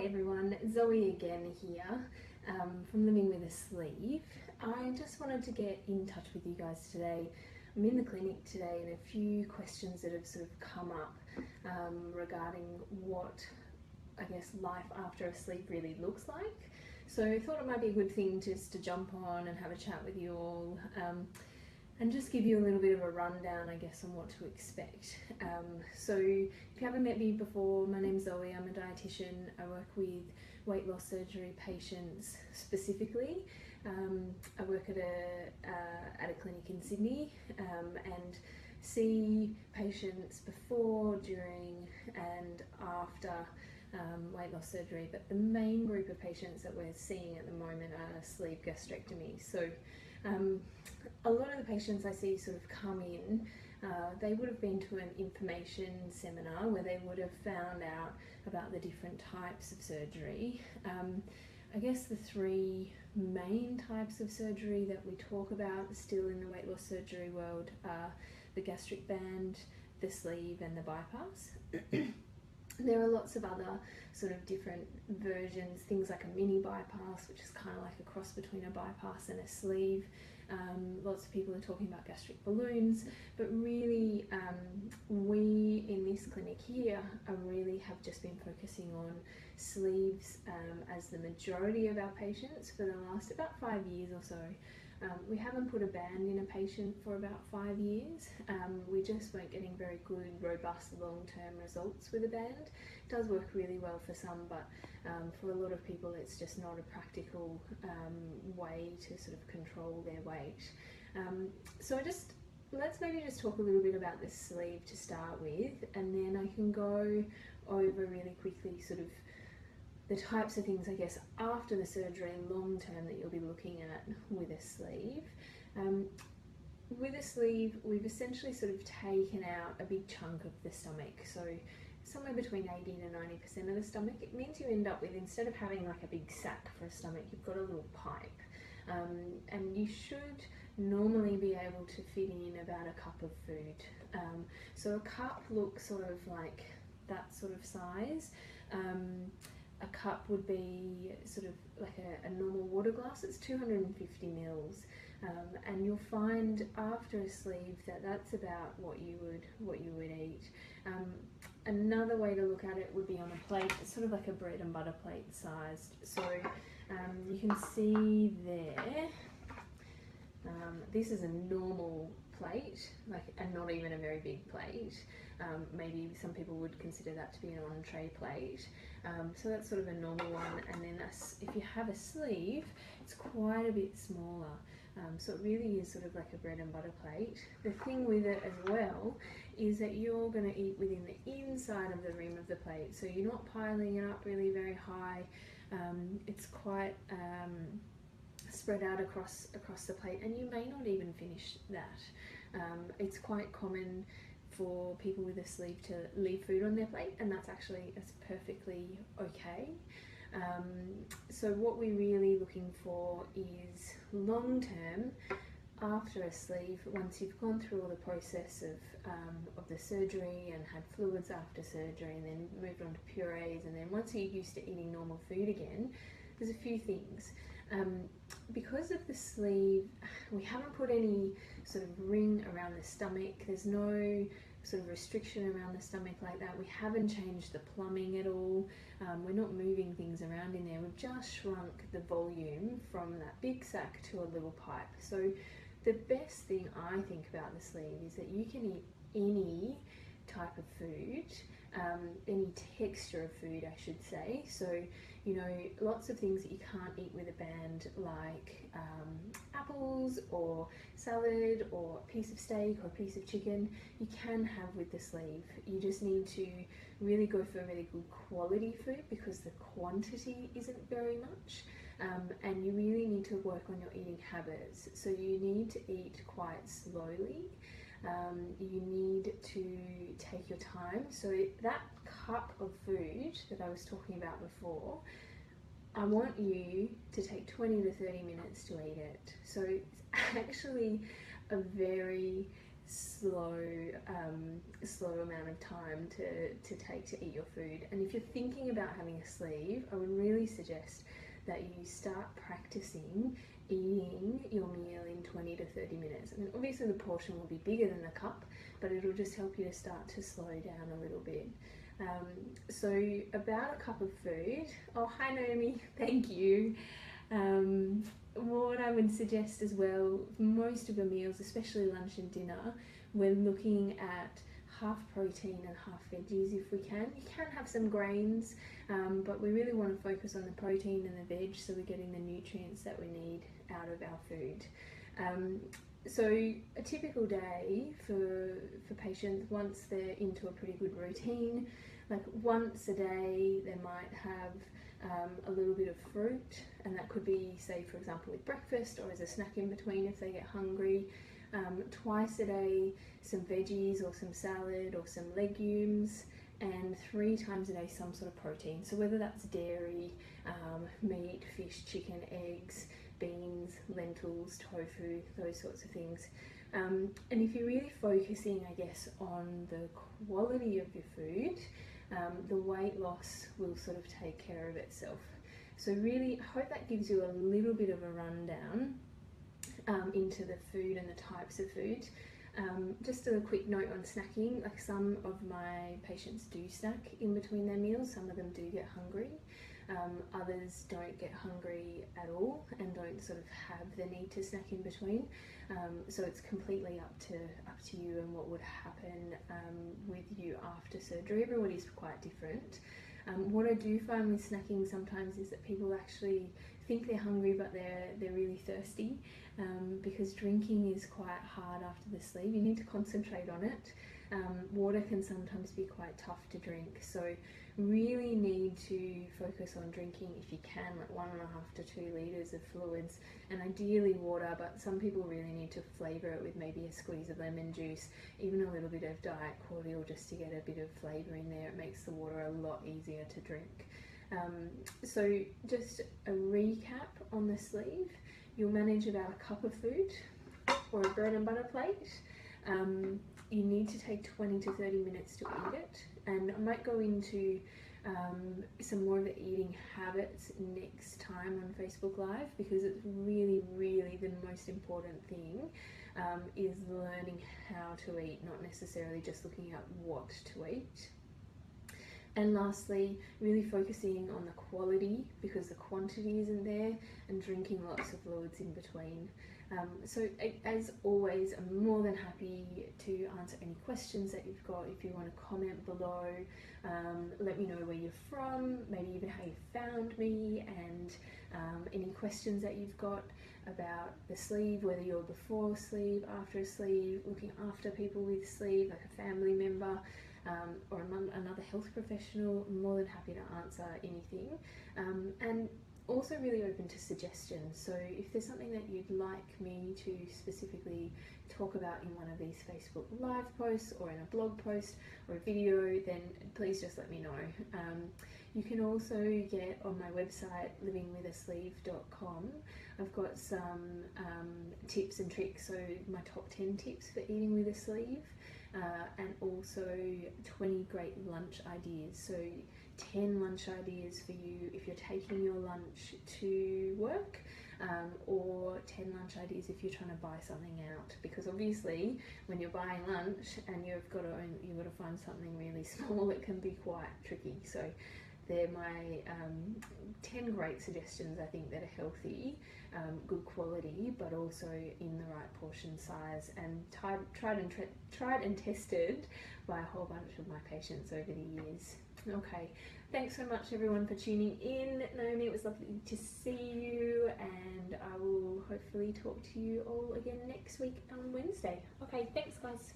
Hi everyone, Zoe again here from Living with a Sleeve. I just wanted to get in touch with you guys today. I'm in the clinic today and a few questions that have sort of come up regarding what I guess life after a sleeve really looks like. So I thought it might be a good thing just to jump on and have a chat with you all and just give you a little bit of a rundown, I guess, on what to expect. So if you haven't met me before, my name's Zoe, I'm a dietitian. I work with weight loss surgery patients specifically. I work at a clinic in Sydney and see patients before, during and after weight loss surgery, but the main group of patients that we're seeing at the moment are sleeve gastrectomy. So a lot of the patients I see sort of come in, they would have been to an information seminar where they would have found out about the different types of surgery. I guess the three main types of surgery that we talk about still in the weight loss surgery world are the gastric band, the sleeve and the bypass. There are lots of other sort of different versions, things like a mini bypass, which is kind of like a cross between a bypass and a sleeve. Lots of people are talking about gastric balloons, but really we in this clinic here really have just been focusing on sleeves as the majority of our patients for the last about 5 years or so. We haven't put a band in a patient for about 5 years. We just weren't getting very good, robust, long-term results with a band. It does work really well for some, but for a lot of people it's just not a practical way to sort of control their weight. So let's maybe just talk a little bit about this sleeve to start with, and then I can go over really quickly sort of the types of things, I guess, after the surgery long term that you'll be looking at with a sleeve. With a sleeve, we've essentially sort of taken out a big chunk of the stomach, so somewhere between 80 to 90% of the stomach. It means you end up with, instead of having like a big sack for a stomach, you've got a little pipe. And you should normally be able to fit in about a cup of food. So a cup looks sort of like that sort of size. A cup would be sort of like a normal water glass. It's 250 mils, and you'll find after a sleeve that that's about what you would eat. Another way to look at it would be on a plate. It's sort of like a bread and butter plate sized. So you can see there. This is a normal plate, and not even a very big plate. Maybe some people would consider that to be an entree plate. So that's sort of a normal one, and then if you have a sleeve, it's quite a bit smaller. So it really is sort of like a bread and butter plate. The thing with it as well is that you're going to eat within the inside of the rim of the plate, so you're not piling it up really very high. It's quite spread out across the plate, and you may not even finish that. It's quite common for people with a sleeve to leave food on their plate, and that's perfectly okay. So what we're really looking for is long term after a sleeve, once you've gone through all the process of the surgery and had fluids after surgery and then moved on to purees, and then once you're used to eating normal food again, there's a few things. Because of the sleeve, we haven't put any sort of ring around the stomach. There's no sort of restriction around the stomach like that. We haven't changed the plumbing at all. We're not moving things around in there. We've just shrunk the volume from that big sack to a little pipe. So the best thing I think about the sleeve is that you can eat any type of food, any texture of food I should say. So, you know, lots of things that you can't eat with a band, like apples or salad or a piece of steak or a piece of chicken, you can have with the sleeve. You just need to really go for really good quality food because the quantity isn't very much, and you really need to work on your eating habits. So you need to eat quite slowly. You need to take your time. So that cup of food that I was talking about before, I want you to take 20 to 30 minutes to eat it. So it's actually a very slow amount of time to take to eat your food. And if you're thinking about having a sleeve, I would really suggest that you start practicing eating your meal in 20 to 30 minutes. I mean, obviously the portion will be bigger than the cup, but it'll just help you to start to slow down a little bit. So about a cup of food. Oh, hi Naomi, thank you. What I would suggest as well, most of your meals, especially lunch and dinner, we're looking at half protein and half veggies if we can. You can have some grains, but we really want to focus on the protein and the veg, so we're getting the nutrients that we need out of our food. So a typical day for patients, once they're into a pretty good routine, like once a day they might have a little bit of fruit, and that could be, say for example, with breakfast or as a snack in between if they get hungry. Twice a day some veggies or some salad or some legumes, and 3 times a day some sort of protein. So whether that's dairy, meat, fish, chicken, eggs, beans, lentils, tofu, those sorts of things. And if you're really focusing, I guess, on the quality of your food, the weight loss will sort of take care of itself. So really, I hope that gives you a little bit of a rundown into the food and the types of food. Just a quick note on snacking, like some of my patients do snack in between their meals, some of them do get hungry. Others don't get hungry at all and don't sort of have the need to snack in between. So it's completely up to you and what would happen with you after surgery. Everybody's quite different. What I do find with snacking sometimes is that people actually think they're hungry but they're really thirsty, because drinking is quite hard after the sleeve. You need to concentrate on it. Water can sometimes be quite tough to drink, so really need to focus on drinking, if you can, like 1.5 to 2 litres of fluids, and ideally water, but some people really need to flavour it with maybe a squeeze of lemon juice, even a little bit of diet cordial just to get a bit of flavour in there. It makes the water a lot easier to drink. So just a recap on the sleeve: you'll manage about a cup of food or a bread and butter plate. You need to take 20 to 30 minutes to eat it, and I might go into some more of the eating habits next time on Facebook Live, because it's really the most important thing is learning how to eat, not necessarily just looking at what to eat. And lastly, really focusing on the quality, because the quantity isn't there, and drinking lots of fluids in between. So as always, I'm more than happy to answer any questions that you've got. If you want to comment below, let me know where you're from, maybe even how you found me, and any questions that you've got about the sleeve, whether you're before a sleeve, after a sleeve, looking after people with sleeve, like a family member, or another health professional. I'm more than happy to answer anything. And also really open to suggestions. So if there's something that you'd like me to specifically talk about in one of these Facebook Live posts or in a blog post or a video, then please just let me know. You can also get on my website livingwithasleeve.com. I've got some tips and tricks, so my top 10 tips for eating with a sleeve, and also 20 great lunch ideas. So 10 lunch ideas for you if you're taking your lunch to work, or 10 lunch ideas if you're trying to buy something out, because obviously when you're buying lunch and you've got to find something really small, it can be quite tricky. So they're my 10 great suggestions, I think, that are healthy, good quality, but also in the right portion size, and tried and tested by a whole bunch of my patients over the years. Okay, thanks so much everyone for tuning in. Naomi, it was lovely to see you, and I will hopefully talk to you all again next week on Wednesday. Okay, thanks guys.